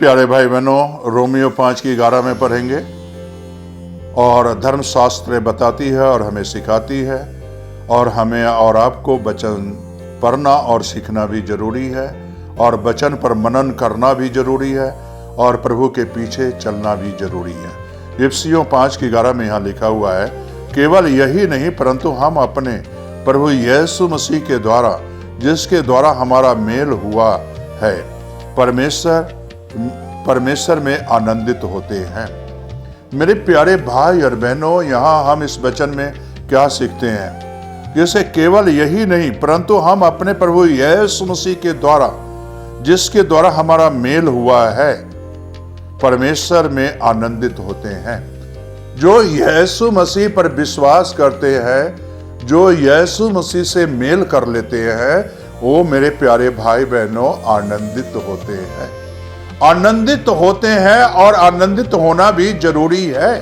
प्यारे भाई बहनों, रोमियो 5:11 में पढ़ेंगे। और धर्मशास्त्र बताती है और हमें सिखाती है, और हमें और आपको वचन पढ़ना और सीखना भी जरूरी है, और वचन पर मनन करना भी जरूरी है, और प्रभु के पीछे चलना भी जरूरी है। इफिसियों 5:11 में यहाँ लिखा हुआ है, केवल यही नहीं परंतु हम अपने प्रभु यीशु मसीह के द्वारा, जिसके द्वारा हमारा मेल हुआ है, परमेश्वर में आनंदित होते हैं। मेरे प्यारे भाई और बहनों, यहाँ हम इस वचन में क्या सीखते हैं? जैसे केवल यही नहीं परंतु हम अपने प्रभु यीशु मसीह के द्वारा, जिसके द्वारा हमारा मेल हुआ है, परमेश्वर में आनंदित होते हैं। जो यीशु मसीह पर विश्वास करते हैं, जो यीशु मसीह से मेल कर लेते हैं, वो मेरे प्यारे भाई बहनों आनंदित होते हैं। आनंदित होते हैं, और आनंदित होना भी जरूरी है।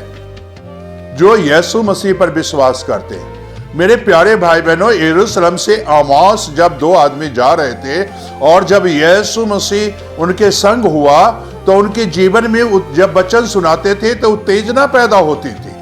जो यीशु मसीह पर विश्वास करते हैं, मेरे प्यारे भाई बहनों, यरूशलेम से एमाउस जब दो आदमी जा रहे थे, और जब यीशु मसीह उनके संग हुआ, तो उनके जीवन में जब वचन सुनाते थे तो उत्तेजना पैदा होती थी।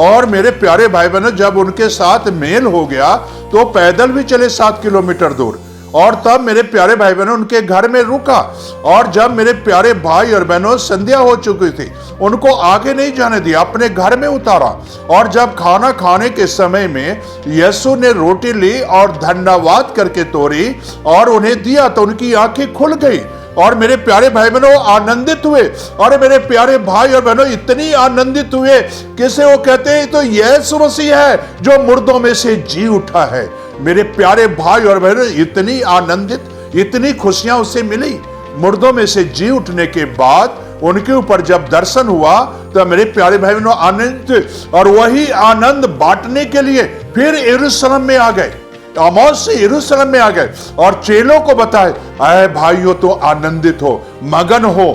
और मेरे प्यारे भाई बहनों, जब उनके साथ मेल हो गया तो पैदल भी चले 7 किलोमीटर दूर, और तब मेरे प्यारे भाई बहनों उनके घर में रुका। और जब मेरे प्यारे भाई और बहनों संध्या हो चुकी थी, उनको आगे नहीं जाने दिया, अपने घर में उतारा। और जब खाना खाने के समय में यीशु ने रोटी ली और धन्यवाद करके तोड़ी और उन्हें दिया, तो उनकी आंखें खुल गई, और मेरे प्यारे भाई बहनों आनंदित हुए। और मेरे प्यारे भाई और बहनों इतनी आनंदित हुए, किसे वो कहते हैं तो यीशु मसीह है जो मुर्दों में से जी उठा है। मेरे प्यारे भाई और बहनों इतनी आनंदित, इतनी खुशियां उसे मिली मुर्दों में से जी उठने के बाद। उनके ऊपर जब दर्शन हुआ तो मेरे प्यारे भाई बहनों आनंदित, और वही आनंद बांटने के लिए फिर यरूशलेम में आ गए, एमाउस से यरूशलेम में आ गए, और चेलों को बताए, अरे भाइयों तो आनंदित हो, मगन हो,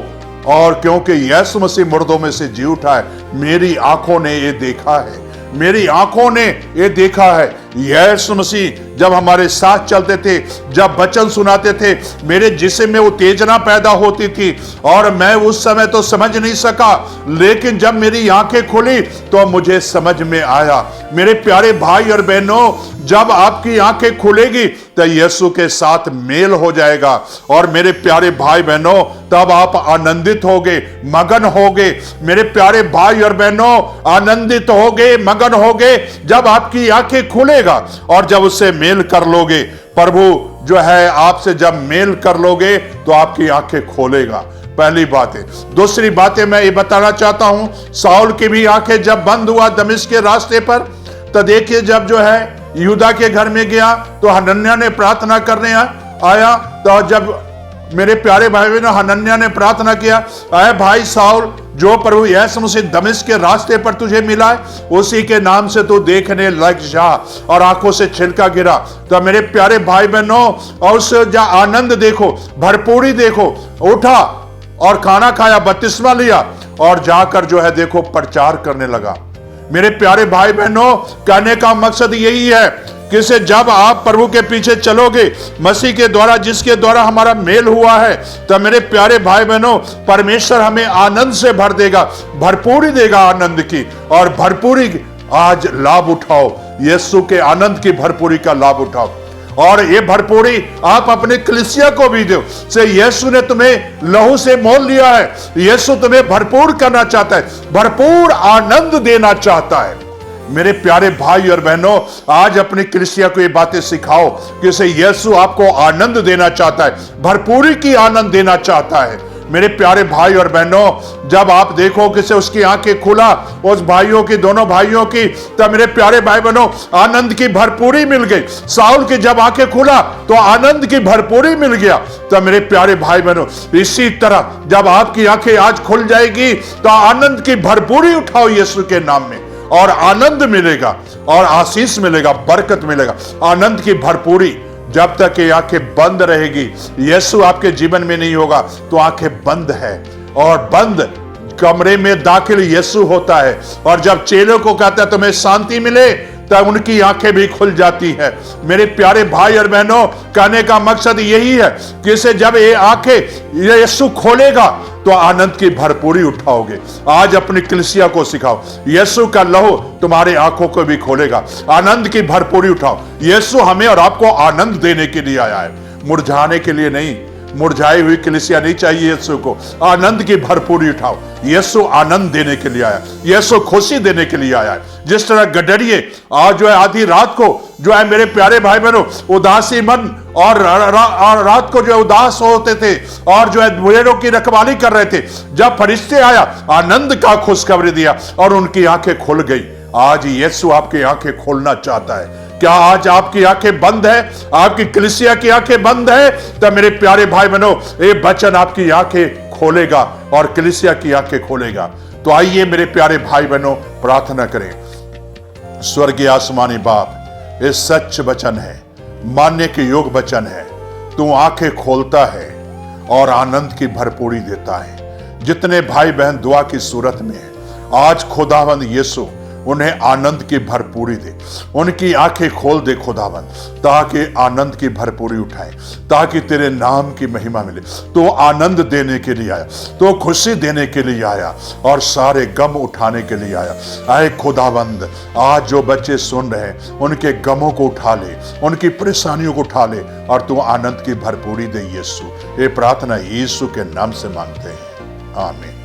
और क्योंकि यीशु मसीह मुर्दों में से जी उठा है। मेरी आंखों ने ये देखा है, मेरी आंखों ने ये देखा है। यीशु मसीह जब हमारे साथ चलते थे, जब वचन सुनाते थे, मेरे जिस्म में उत्तेजना पैदा होती थी, और मैं उस समय तो समझ नहीं सका, लेकिन जब मेरी आंखें खुली तो मुझे समझ में आया। मेरे प्यारे भाई और बहनों, जब आपकी आंखें खुलेगी तो यीशु के साथ मेल हो जाएगा, और मेरे प्यारे भाई बहनों तब आप आनंदित होगे, मगन होगे। मेरे प्यारे भाई और बहनों आनंदित होगे, मगन होगे जब आपकी आंखें खुलेगा, और जब उससे मेल कर लोगे। प्रभु जो है आपसे जब मेल कर लोगे तो आपकी आंखें खोलेगा। पहली बात है। दूसरी बात है, मैं ये बताना चाहता हूं, साउल की भी आंखें जब बंद हुआ दमिश्क के रास्ते पर, तो देखिए जब जो है यहूदा के घर में गया तो हनन्याह ने प्रार्थना करने आया। तो जब मेरे प्यारे भाई बहनों हनन्याह ने प्रार्थना किया, अरे भाई साउल, जो प्रभु यीशु मसीह दमिश्क के रास्ते पर तुझे मिला है, उसी के नाम से तू देखने लग जा, और आंखों से छिलका गिरा। तो मेरे प्यारे भाई बहनों, और उससे जा आनंद देखो, भरपूरी देखो। उठा और खाना खाया, बपतिस्मा लिया, और जाकर जो है देखो प्रचार करने लगा। मेरे प्यारे भाई बहनों, कहने का मकसद यही है कि से जब आप प्रभु के पीछे चलोगे, मसीह के द्वारा, जिसके द्वारा हमारा मेल हुआ है, तो मेरे प्यारे भाई बहनों परमेश्वर हमें आनंद से भर देगा, भरपूरी देगा आनंद की। और भरपूरी आज लाभ उठाओ, यीशु के आनंद की भरपूरी का लाभ उठाओ, और ये भरपूरी आप अपने कलीसिया को भी दो। से यीशु ने तुम्हें लहू से मोल लिया है, यीशु तुम्हें भरपूर करना चाहता है, भरपूर आनंद देना चाहता है। मेरे प्यारे भाई और बहनों, आज अपनी कलीसिया को ये बातें सिखाओ कि से यीशु आपको आनंद देना चाहता है, भरपूरी की आनंद देना चाहता है। मेरे प्यारे भाई और बहनों, जब आप देखो कि से उसकी आंखें खुला, उस भाइयों की, दोनों भाइयों की, तब मेरे प्यारे भाई बहनों आनंद की भरपूरी मिल गई। साउल की जब आंखें खुला तो आनंद की भरपूरी मिल गया। तो मेरे प्यारे भाई बहनों, इसी तरह जब आपकी आंखें आज खुल जाएगी तो आनंद की भरपूरी उठाओ यीशु के नाम में, और आनंद मिलेगा, और आशीष मिलेगा, बरकत मिलेगा, आनंद की भरपूरी। जब तक ये आंखें बंद रहेगी, यीशु आपके जीवन में नहीं होगा, तो आंखें बंद है, और बंद कमरे में दाखिल यीशु होता है। और जब चेलों को कहता है तुम्हें शांति मिले, तब उनकी आंखें भी खुल जाती है। मेरे प्यारे भाई और बहनों, कहने का मकसद यही है कि इसे जब ये आंखें यीशु खोलेगा तो तो आनंद की भरपूरी उठाओगे। आज अपनी कलीसिया को सिखाओ, यीशु का लहू तुम्हारी आंखों को भी खोलेगा। आनंद की भरपूरी उठाओ। यीशु हमें और आपको आनंद देने के लिए आया है, मुरझाने के लिए नहीं। मुरझाई हुई कलीसिया नहीं चाहिए यीशु को। आनंद की भरपूरी उठाओ। यीशु आनंद देने के लिए आया, यीशु खुशी देने के लिए आया है। जिस तरह गडरिए आज जो है आधी रात को जो है मेरे प्यारे भाई बहनों उदासी मन और रात को जो है उदास होते थे और जो है भेड़ों की रखवाली कर रहे थे, जब फरिश्ते आया आनंद का खुशखबरी दिया और उनकी आंखें खुल गई। आज यीशु आपकी आंखें खोलना चाहता है। क्या आज आपकी आंखें बंद है? आपकी कलीसिया की आंखें बंद है? तब मेरे प्यारे भाई बहनों ये वचन आपकी आंखें खोलेगा और कलीसिया की आंखें खोलेगा। तो आइए मेरे प्यारे भाई बहनों प्रार्थना करें। स्वर्गीय आसमानी बाप, ये सच वचन है, मानने के योग वचन है। तू आंखें खोलता है और आनंद की भरपूरी देता है। जितने भाई बहन दुआ की सूरत में है, आज खुदावंद यीशु उन्हें आनंद की भरपूरी दे, उनकी आंखें खोल दे खुदावंद, ताकि आनंद की भरपूरी उठाए, ताकि तेरे नाम की महिमा मिले। तो आनंद देने के लिए आया, तो खुशी देने के लिए आया और सारे गम उठाने के लिए आया। आए खुदावंद, आज जो बच्चे सुन रहे हैं उनके गमों को उठा ले, उनकी परेशानियों को उठा ले और तू आनंद की भरपूरी दे यीशु। ये प्रार्थना यीशु के नाम से मांगते हैं, आमीन।